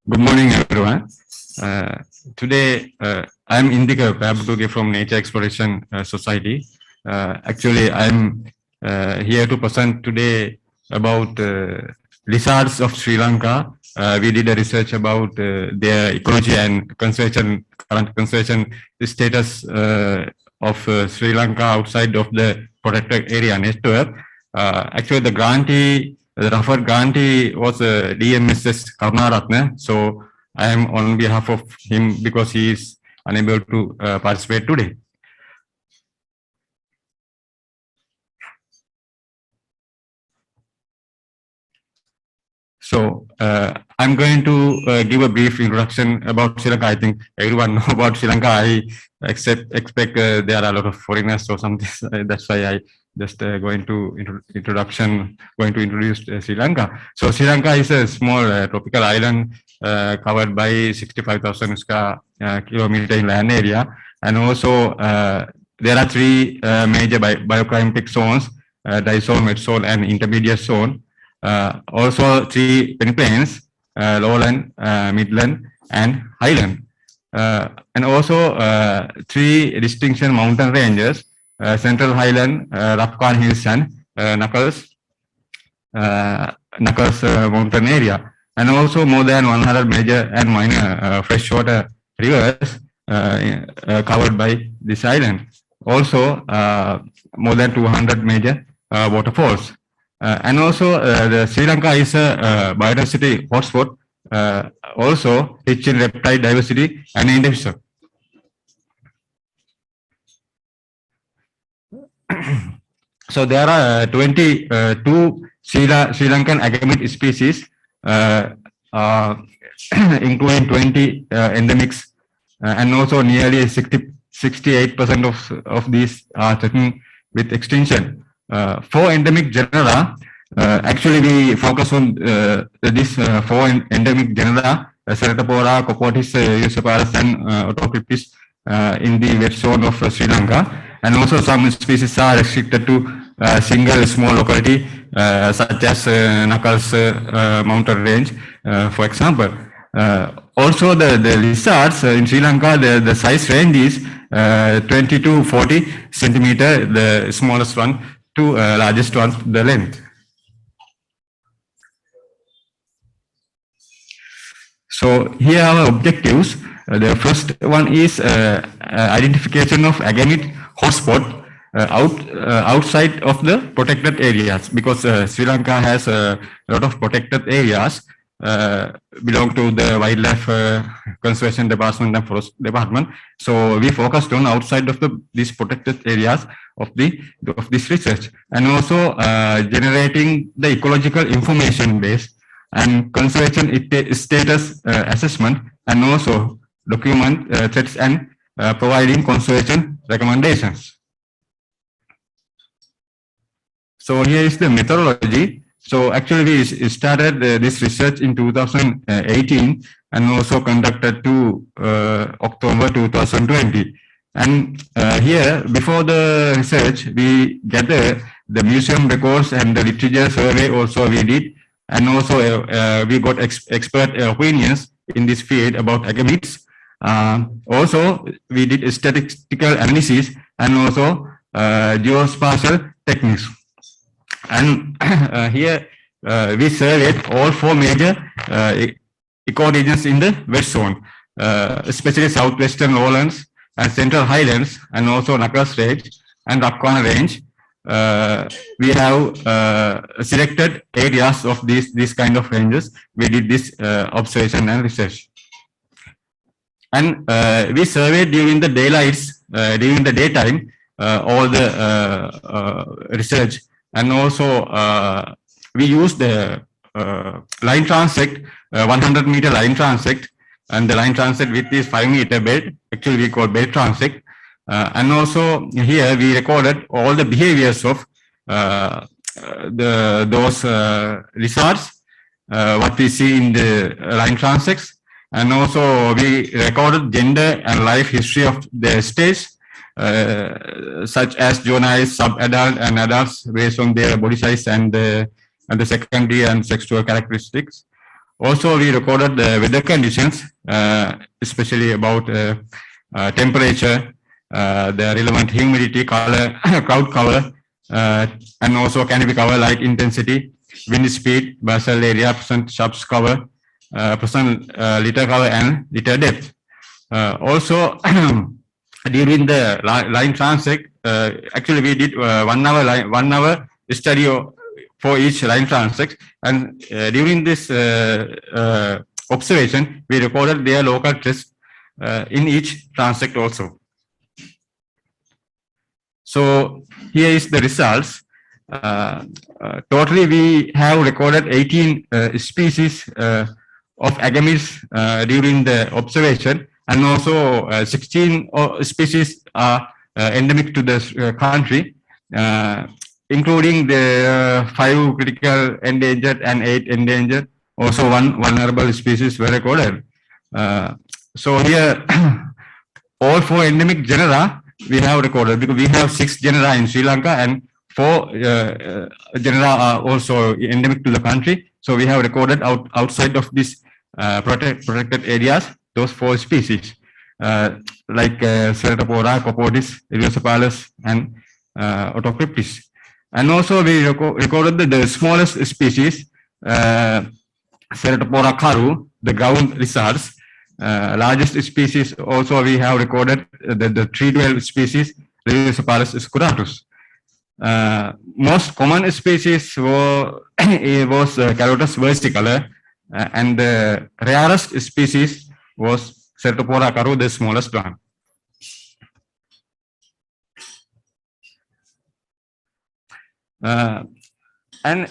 Good morning, everyone. Today, I'm Indika Pebotuwage from Nature Exploration Society. Actually, I'm here to present today about lizards of Sri Lanka. We did a research about their ecology and current conservation status of Sri Lanka outside of the protected area network. Actually, the referred grantee was DMSS Karunaratne. So I am on behalf of him because he is unable to participate today. So I'm going to give a brief introduction about Sri Lanka. I think everyone know about Sri Lanka. I expect there are a lot of foreigners or something. That's why I just going to introduce Sri Lanka. So Sri Lanka is a small tropical island covered by 65,000 square kilometer in land area, and also there are three major bioclimatic zones: dry zone, wet zone, and intermediate zone. Also three peneplains, lowland, midland, and highland. And also three distinction mountain ranges: Central Highland, Rapkan Hills, and Knuckles mountain area. And also more than 100 major and minor freshwater rivers covered by this island. Also more than 200 major waterfalls. And also the Sri Lanka is a biodiversity hotspot, also rich in reptile diversity and individual. So there are 22 Sri Lankan agamid species, including 20 endemics, and also nearly 68% of these are threatened with extinction. 4 endemic genera. Actually, we focus on this 4 endemic genera: Ceratopora, Copotis, Euseparus, and Autocryptis in the wet zone of Sri Lanka. And also some species are restricted to single small locality, such as Knuckles mountain range, for example. Also, the lizards in Sri Lanka, the size range is 20 to 40 centimeter, the smallest one, to largest one, the length. So here are our objectives. The first one is identification of agamid hotspot outside of the protected areas, because Sri Lanka has a lot of protected areas belong to the Wildlife Conservation Department and Forest Department. So we focused on outside of these protected areas of this research, and also generating the ecological information base and conservation status assessment, and also document threats and providing conservation recommendations. So here is the methodology. So actually we started this research in 2018 and also conducted to October 2020. And here, before the research, we gathered the museum records and the literature survey also we did. And also we got expert opinions in this field about agamids. Also, we did statistical analysis and also geospatial techniques. And here we surveyed all 4 major ecoregions in the west zone, especially southwestern lowlands and central highlands, and also Knuckles range and Rapkan range. We have selected areas of these kind of ranges. We did this observation and research. And we surveyed during the daytime, all the research. And also we used the line transect, 100 meter line transect, and the line transect width is 5 meter belt. Actually, we call belt transect. And also here we recorded all the behaviors of those lizards, what we see in the line transects. And also we recorded gender and life history of the stage, such as juvenile, sub-adult, and adults based on their body size and the secondary and sexual characteristics. Also, we recorded the weather conditions, especially about temperature, the relevant humidity, color, cloud cover, and also canopy cover, light intensity, wind speed, basal area, percent subs cover, percent liter cover, and liter depth. Also, during the line transect, actually we did 1 hour study for each line transect, and during this observation, we recorded their local test in each transect also. So here is the results. Totally, we have recorded 18 species of agamids during the observation, and also 16 species are endemic to the country, including the 5 critical endangered and 8 endangered. Also, 1 vulnerable species were recorded. So here, all 4 endemic genera we have recorded, because we have 6 genera in Sri Lanka and 4 genera are also endemic to the country. So we have recorded outside of these protected areas those 4 species, like Ceratopora, Copodis, Iriosopalus, and Otocryptis. And also we recorded the smallest species, Ceratopora caru, the ground lizards. Largest species also we have recorded the tree-dwell species, Iriosopalus scuratus. Most common species was Calotus versicolor, and the rarest species was Ceratopora caru, the smallest one. And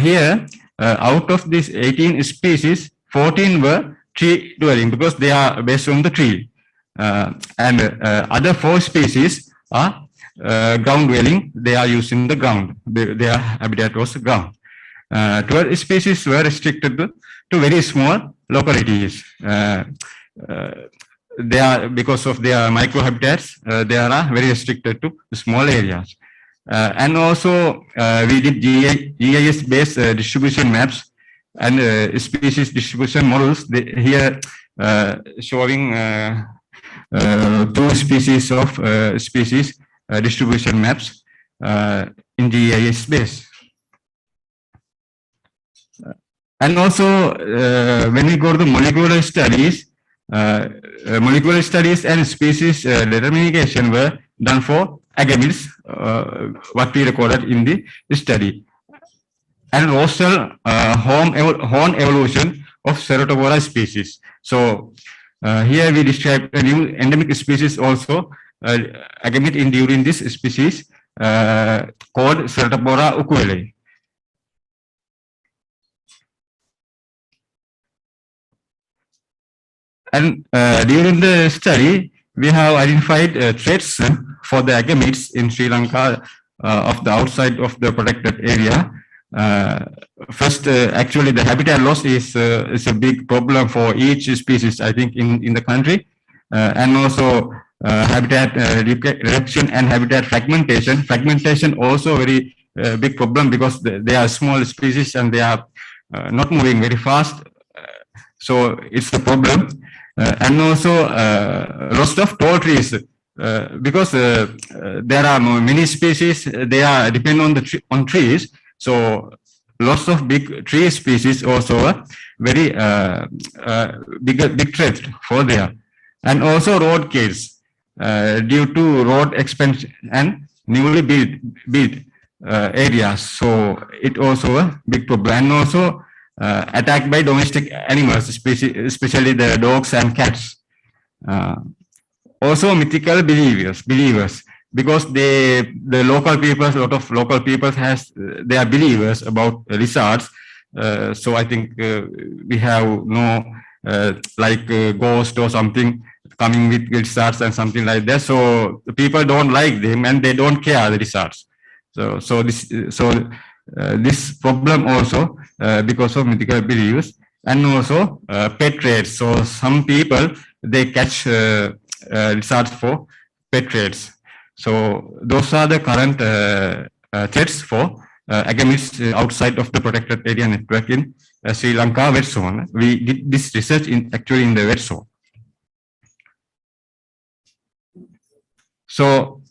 here, out of these 18 species, 14 were tree dwelling because they are based on the tree. And other 4 species are ground dwelling, they are used in the ground. Their habitat was ground. 12 species were restricted to very small localities. They are, because of their microhabitats, they are very restricted to small areas. And also, we did GIS-based distribution maps and species distribution models. Here, showing 2 species of species distribution maps in GIS base. And also, when we go to the molecular studies and species determination were done for agamids, what we recorded in the study. And rostral horn evolution of Ceratopora species. So here we describe a new endemic species also, agamid during this species called Ceratopora ukulele. And during the study, we have identified threats for the agamids in Sri Lanka of the outside of the protected area. First, actually, the habitat loss is a big problem for each species, I think, in the country, and also habitat reduction and habitat fragmentation. Fragmentation also very big problem because they are small species and they are not moving very fast, so it's a problem. And also loss of tall trees, because there are many species, they are depend on trees. So lots of big tree species also a very big threat for there. And also road kills due to road expansion and newly built areas. So it also a big problem. And also attacked by domestic animals, especially the dogs and cats. Also mythical believers, because the local people, a lot of local people they are believers about lizards. So I think we have no like ghost or something coming with lizards and something like that. So the people don't like them and they don't care the lizards. So this problem also because of mythical beliefs, and also pet trades. So some people they catch lizards for pet trades. So those are the current threats for agamis outside of the protected area network in Sri Lanka wet zone. We did this research actually in the wet zone. So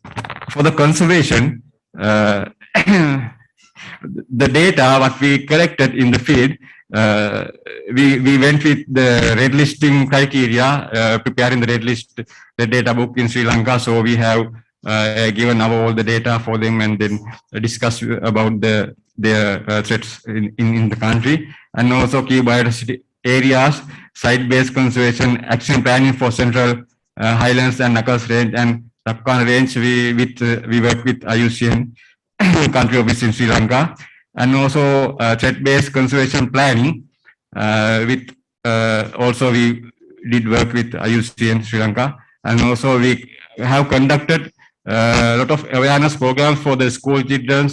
for the conservation, the data what we collected in the field, we went with the red listing criteria, preparing the the data book in Sri Lanka. So we have given all the data for them and then discuss about their threats in the country, and also key biodiversity areas, site-based conservation action planning for Central Highlands and Knuckles Range and Tapkan Range. We work with IUCN country office in Sri Lanka, and also threat-based conservation planning. With also we did work with IUCN Sri Lanka, and also we have conducted a lot of awareness programs for the school children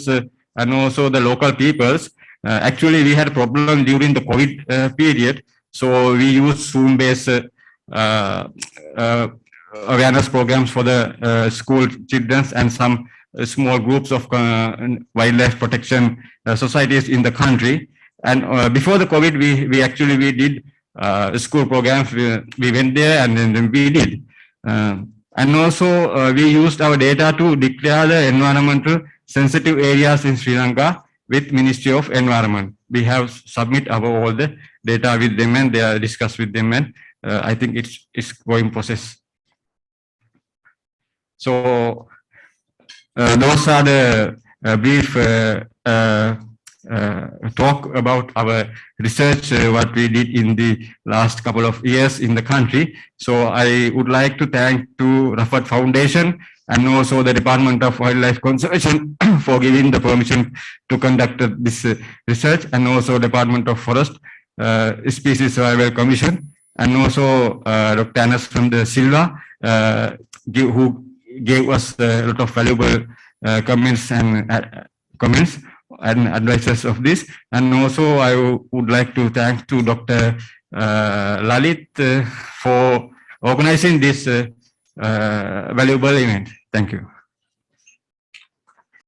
and also the local peoples. Actually, we had a problem during the COVID period, so we used Zoom-based awareness programs for the school children and some small groups of wildlife protection societies in the country. And before the COVID, we did school programs. We went there and then we did. And also we used our data to declare the environmental sensitive areas in Sri Lanka with Ministry of Environment. We have submit all the data with them and they are discussed with them, and I think it's going process. So those are the brief talk about our research, what we did in the last couple of years in the country. So I would like to thank to Raffat Foundation and also the Department of Wildlife Conservation for giving the permission to conduct this research, and also Department of Forest Species Survival Commission, and also Dr. Anas from the Silva, who gave us a lot of valuable comments and advices of this. And also I would like to thank to Dr. Lalit for organizing this valuable event. Thank you.